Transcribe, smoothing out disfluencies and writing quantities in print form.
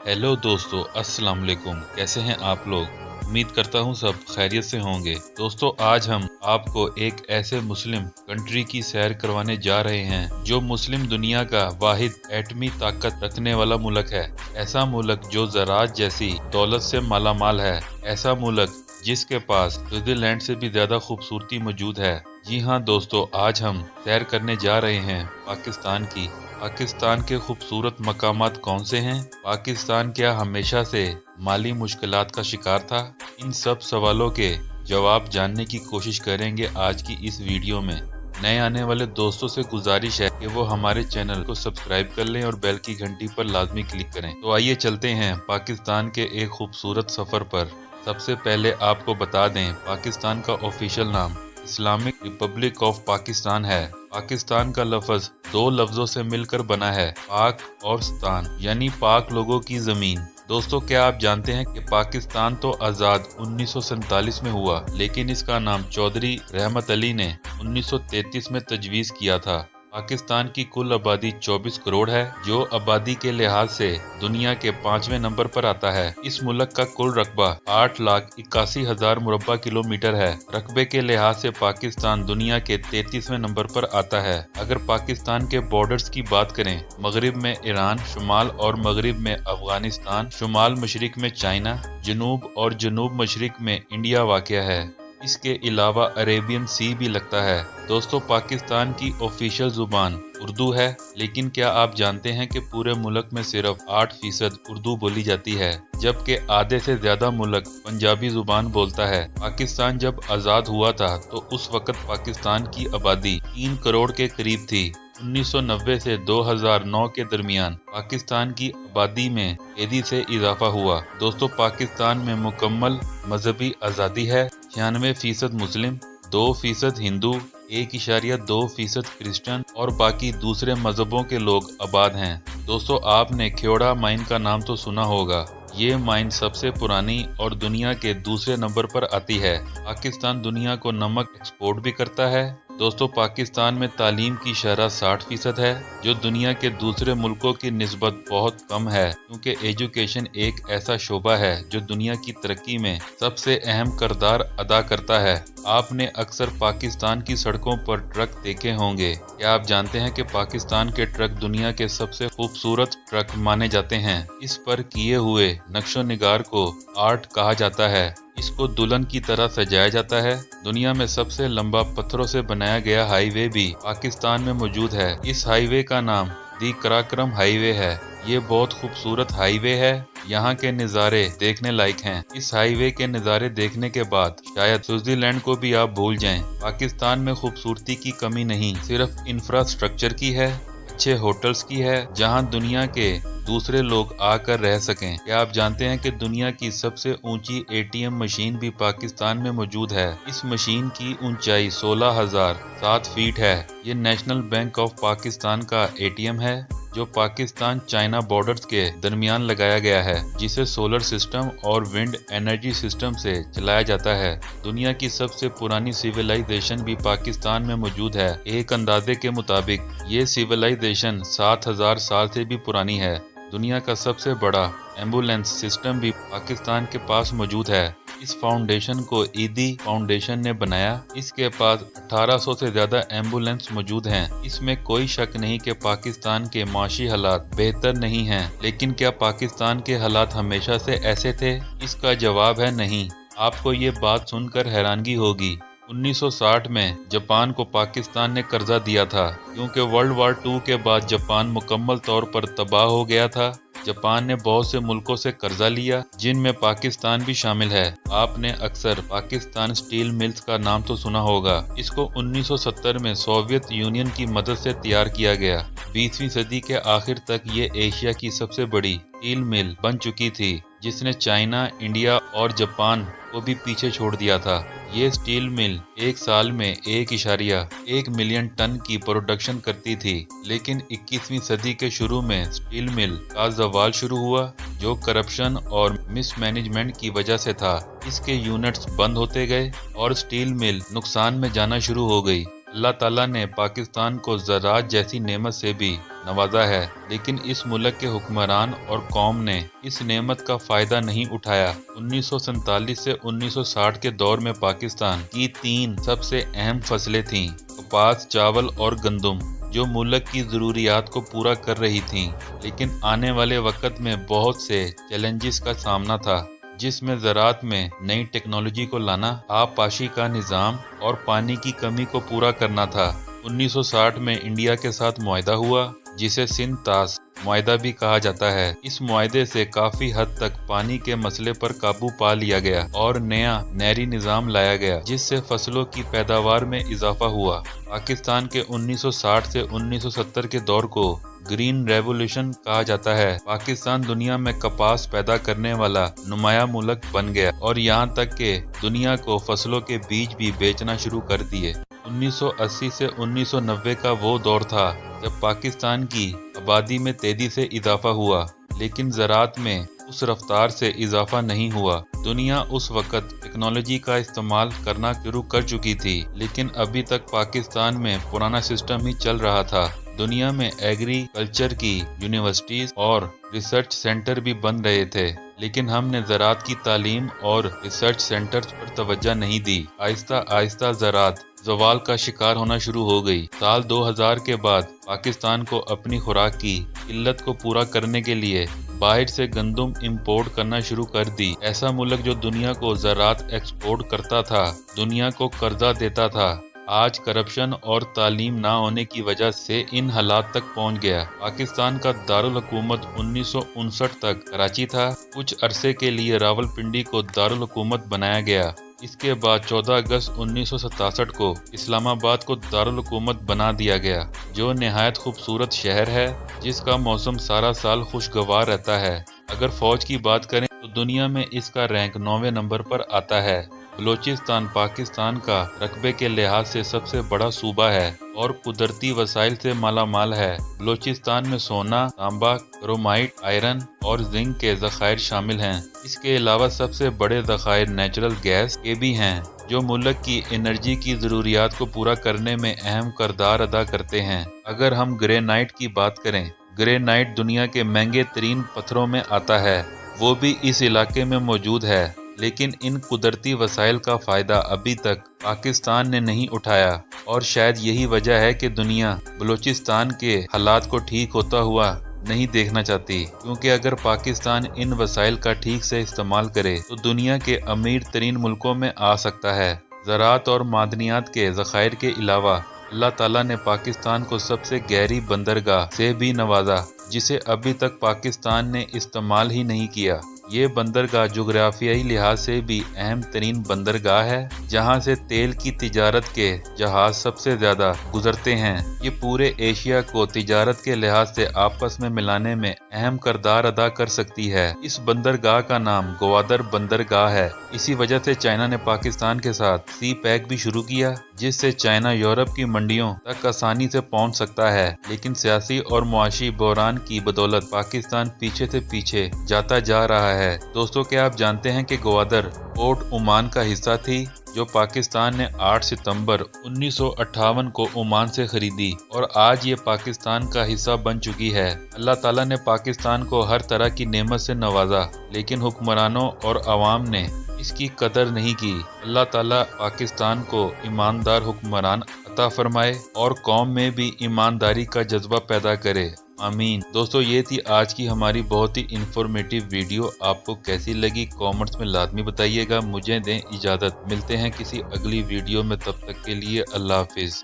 Hello दोस्तों, अस्सलाम वालेकुम। कैसे हैं आप लोग? उम्मीद करता हूं सब खैरियत से होंगे। दोस्तों, आज हम आपको एक ऐसे मुस्लिम कंट्री की सैर करवाने जा रहे हैं जो मुस्लिम दुनिया का वाहिद एटमी ताकत रखने वाला मुल्क है। ऐसा मुल्क जो ज़राअत जैसी दौलत से मालामाल है। ऐसा मुल्क जिसके पास स्विट्जरलैंड से भी ज़्यादा खूबसूरती मौजूद है। जी हाँ दोस्तों, आज हम सैर करने जा रहे हैं पाकिस्तान की। पाकिस्तान के खूबसूरत मकामात कौन से हैं? पाकिस्तान क्या हमेशा से माली मुश्किलात का शिकार था? इन सब सवालों के जवाब जानने की कोशिश करेंगे आज की इस वीडियो में। नए आने वाले दोस्तों से गुजारिश है कि वो हमारे चैनल को सब्सक्राइब कर लें और बेल की घंटी पर लाजमी क्लिक करें। तो आइए चलते हैं पाकिस्तान के एक खूबसूरत सफ़र पर। सबसे पहले आपको बता दें, पाकिस्तान का ऑफिशियल नाम इस्लामिक रिपब्लिक ऑफ पाकिस्तान है। पाकिस्तान का लफ्ज़ दो लफ्ज़ों से मिलकर बना है, पाक और स्तान, यानी पाक लोगों की ज़मीन। दोस्तों, क्या आप जानते हैं कि पाकिस्तान तो आज़ाद 1947 में हुआ, लेकिन इसका नाम चौधरी रहमत अली ने 1933 में तजवीज़ किया था। पाकिस्तान की कुल आबादी 24 करोड़ है, जो आबादी के लिहाज से दुनिया के 5वें नंबर पर आता है। इस मुल्क का कुल रकबा 8,81,000 मुरब्बा किलोमीटर है। रकबे के लिहाज से पाकिस्तान दुनिया के 33वें नंबर पर आता है। अगर पाकिस्तान के बॉर्डर्स की बात करें, मगरिब में ईरान, शुमाल और मगरिब में अफगानिस्तान, शुमाल मशरिक में चाइना, जनूब और जनूब मशरिक में इंडिया वाक़या है। इसके अलावा अरेबियन सी भी लगता है। दोस्तों, पाकिस्तान की ऑफिशियल जुबान उर्दू है, लेकिन क्या आप जानते हैं कि पूरे मुल्क में सिर्फ 8% उर्दू बोली जाती है, जबकि आधे से ज्यादा मुल्क पंजाबी जुबान बोलता है। पाकिस्तान जब आज़ाद हुआ था तो उस वक्त पाकिस्तान की आबादी 3 करोड़ के करीब थी। 1990 से 2009 के दरमियान पाकिस्तान की आबादी में तेजी से इजाफा हुआ। दोस्तों, पाकिस्तान में मुकम्मल मजहबी आज़ादी है। 96% मुस्लिम, 2% हिंदू, 1.2% क्रिश्चियन और बाकी दूसरे मजहबों के लोग आबाद हैं। दोस्तों, आपने ख्योड़ा माइन का नाम तो सुना होगा। ये माइन सबसे पुरानी और दुनिया के दूसरे नंबर पर आती है। पाकिस्तान दुनिया को नमक एक्सपोर्ट भी करता है। दोस्तों, पाकिस्तान में तालीम की शरह 60% है, जो दुनिया के दूसरे मुल्कों की निस्बत बहुत कम है, क्योंकि एजुकेशन एक ऐसा शोबा है जो दुनिया की तरक्की में सबसे अहम किरदार अदा करता है। आपने अक्सर पाकिस्तान की सड़कों पर ट्रक देखे होंगे। क्या आप जानते हैं कि पाकिस्तान के ट्रक दुनिया के सबसे खूबसूरत ट्रक माने जाते हैं? इस पर किए हुए नक्शो निगार को आर्ट कहा जाता है। इसको दुल्हन की तरह सजाया जाता है। दुनिया में सबसे लंबा पत्थरों से बनाया गया हाईवे भी पाकिस्तान में मौजूद है। इस हाईवे का नाम दी कराक्रम हाईवे है। ये बहुत खूबसूरत हाईवे है। यहाँ के नज़ारे देखने लायक हैं। इस हाईवे के नज़ारे देखने के बाद शायद स्विट्जरलैंड को भी आप भूल जाएं। पाकिस्तान में खूबसूरती की कमी नहीं, सिर्फ इंफ्रास्ट्रक्चर की है, अच्छे होटल्स की है, जहाँ दुनिया के दूसरे लोग आकर रह सकें। क्या आप जानते हैं कि दुनिया की सबसे ऊंची ATM मशीन भी पाकिस्तान में मौजूद है? इस मशीन की ऊंचाई 16,007 फीट है। ये नेशनल बैंक ऑफ पाकिस्तान का ATM है, जो पाकिस्तान चाइना बॉर्डर्स के दरमियान लगाया गया है, जिसे सोलर सिस्टम और विंड एनर्जी सिस्टम से चलाया जाता है। दुनिया की सबसे पुरानी सिविलाइजेशन भी पाकिस्तान में मौजूद है। एक अंदाजे के मुताबिक ये सिविलाइजेशन 7,000 साल से भी पुरानी है। दुनिया का सबसे बड़ा एम्बुलेंस सिस्टम भी पाकिस्तान के पास मौजूद है। इस फाउंडेशन को ईदी फाउंडेशन ने बनाया। इसके पास 1800 से ज्यादा एम्बुलेंस मौजूद हैं। इसमें कोई शक नहीं कि पाकिस्तान के माशी हालात बेहतर नहीं हैं, लेकिन क्या पाकिस्तान के हालात हमेशा से ऐसे थे? इसका जवाब है नहीं। आपको ये बात सुनकर हैरानगी होगी, 1960 में जापान को पाकिस्तान ने कर्जा दिया था, क्योंकि वर्ल्ड वार II के बाद जापान मुकम्मल तौर पर तबाह हो गया था। जापान ने बहुत से मुल्कों से कर्जा लिया, जिनमें पाकिस्तान भी शामिल है। आपने अक्सर पाकिस्तान स्टील मिल्स का नाम तो सुना होगा। इसको 1970 में सोवियत यूनियन की मदद से तैयार किया गया। 20वीं सदी के आखिर तक ये एशिया की सबसे बड़ी स्टील मिल बन चुकी थी, जिसने चाइना, इंडिया और जापान को भी पीछे छोड़ दिया था। ये स्टील मिल एक साल में 1.1 मिलियन टन की प्रोडक्शन करती थी, लेकिन 21वीं सदी के शुरू में स्टील मिल का ज़वाल शुरू हुआ, जो करप्शन और मिसमैनेजमेंट की वजह से था। इसके यूनिट्स बंद होते गए और स्टील मिल नुकसान में जाना शुरू हो गई। अल्लाह ताला ने पाकिस्तान को ज़राअत जैसी नेमत से भी नवाजा है, लेकिन इस मुल्क के हुक्मरान और कौम ने इस नेमत का फायदा नहीं उठाया। 1947 से 1960 के दौर में पाकिस्तान की 3 सबसे अहम फसलें थीं: कपास, चावल और गंदम, जो मुल्क की ज़रूरियात को पूरा कर रही थीं। लेकिन आने वाले वक्त में बहुत से चैलेंजेस का सामना था, जिसमें ज़राअत में नई टेक्नोलॉजी को लाना, आबपाशी का निज़ाम और पानी की कमी को पूरा करना था। 1960 में इंडिया के साथ मुआहदा हुआ, जिसे सिंध ताश मुआहदा भी कहा जाता है। इस मुआहदे से काफ़ी हद तक पानी के मसले पर काबू पा लिया गया और नया नहरी निज़ाम लाया गया, जिससे फसलों की पैदावार में इजाफा हुआ। पाकिस्तान के 1960 से 1970 के दौर को ग्रीन रेवोल्यूशन कहा जाता है। पाकिस्तान दुनिया में कपास पैदा करने वाला नुमाया मुल्क बन गया और यहाँ तक कि दुनिया को फसलों के बीज भी बेचना शुरू कर दिए। 1980 से 1990 का वो दौर था जब पाकिस्तान की आबादी में तेजी से इजाफा हुआ, लेकिन ज़राअत में उस रफ्तार से इजाफा नहीं हुआ। दुनिया उस वक्त टेक्नोलॉजी का इस्तेमाल करना शुरू कर चुकी थी, लेकिन अभी तक पाकिस्तान में पुराना सिस्टम ही चल रहा था। दुनिया में एग्रीकल्चर की यूनिवर्सिटीज और रिसर्च सेंटर भी बन रहे थे, लेकिन हमने ज़राअत की तालीम और रिसर्च सेंटर्स पर तवज्जो नहीं दी। आहिस्ता आहिस्ता ज़राअत ज़वाल का शिकार होना शुरू हो गई। साल 2000 के बाद पाकिस्तान को अपनी खुराक की किल्लत को पूरा करने के लिए बाहर से गंदम इंपोर्ट करना शुरू कर दी। ऐसा मुल्क जो दुनिया को ज़राअत एक्सपोर्ट करता था, दुनिया को कर्जा देता था, आज करप्शन और तालीम ना होने की वजह से इन हालात तक पहुंच गया। पाकिस्तान का दारुल हुकूमत 1959 तक कराची था। कुछ अरसे के लिए रावलपिंडी को दारुल हुकूमत बनाया गया। इसके बाद 14 अगस्त 1967 को इस्लामाबाद को दारुल हुकूमत बना दिया गया, जो निहायत खूबसूरत शहर है, जिसका मौसम सारा साल खुशगवार रहता है। अगर फौज की बात करें तो दुनिया में इसका रैंक 9वें नंबर पर आता है। बलोचिस्तान पाकिस्तान का रकबे के लिहाज से सबसे बड़ा सूबा है और कुदरती वसाइल से मालामाल है। बलोचिस्तान में सोना, तांबा, क्रोमाइट, आयरन और जिंक के ज़खायर शामिल हैं। इसके अलावा सबसे बड़े ज़खायर नेचुरल गैस के भी हैं, जो मुल्क की एनर्जी की ज़रूरियात को पूरा करने में अहम किरदार अदा करते हैं। अगर हम ग्रेनाइट की बात करें, ग्रेनाइट दुनिया के महंगे तरीन पत्थरों में आता है, वो भी इस इलाके में मौजूद है। लेकिन इन कुदरती वसाइल का फ़ायदा अभी तक पाकिस्तान ने नहीं उठाया और शायद यही वजह है कि दुनिया बलूचिस्तान के हालात को ठीक होता हुआ नहीं देखना चाहती, क्योंकि अगर पाकिस्तान इन वसाइल का ठीक से इस्तेमाल करे तो दुनिया के अमीर तरीन मुल्कों में आ सकता है। ज़राअत और मादनियात के ज़खायर के अलावा अल्लाह ताला ने पाकिस्तान को सबसे गहरी बंदरगाह से भी नवाजा, जिसे अभी तक पाकिस्तान ने इस्तेमाल ही नहीं किया। ये बंदरगाह जोग्राफियाई लिहाज से भी अहम तरीन बंदरगाह है, जहाँ से तेल की तिजारत के जहाज सबसे ज्यादा गुजरते हैं। ये पूरे एशिया को तिजारत के लिहाज से आपस में मिलाने में अहम किरदार अदा कर सकती है। इस बंदरगाह का नाम ग्वादर बंदरगाह है। इसी वजह से चाइना ने पाकिस्तान के साथ सी पैक भी शुरू किया, जिससे चाइना यूरोप की मंडियों तक आसानी से पहुंच सकता है। लेकिन सियासी और मुआशी बहरान की बदौलत पाकिस्तान पीछे से पीछे जाता जा रहा है। दोस्तों, क्या आप जानते हैं कि ग्वादर पोर्ट ओमान का हिस्सा थी, जो पाकिस्तान ने 8 सितंबर 1958 को ओमान से खरीदी और आज ये पाकिस्तान का हिस्सा बन चुकी है। अल्लाह ताला ने पाकिस्तान को हर तरह की नेमत से नवाजा, लेकिन हुक्मरानों और अवाम ने इसकी कदर नहीं की। अल्लाह ताला पाकिस्तान को ईमानदार हुक्मरान अता फरमाए और कौम में भी ईमानदारी का जज्बा पैदा करे। आमीन। दोस्तों, ये थी आज की हमारी बहुत ही इंफॉर्मेटिव वीडियो। आपको कैसी लगी कमेंट्स में लाजमी बताइएगा। मुझे दें इजाज़त, मिलते हैं किसी अगली वीडियो में, तब तक के लिए अल्लाह हाफिज़।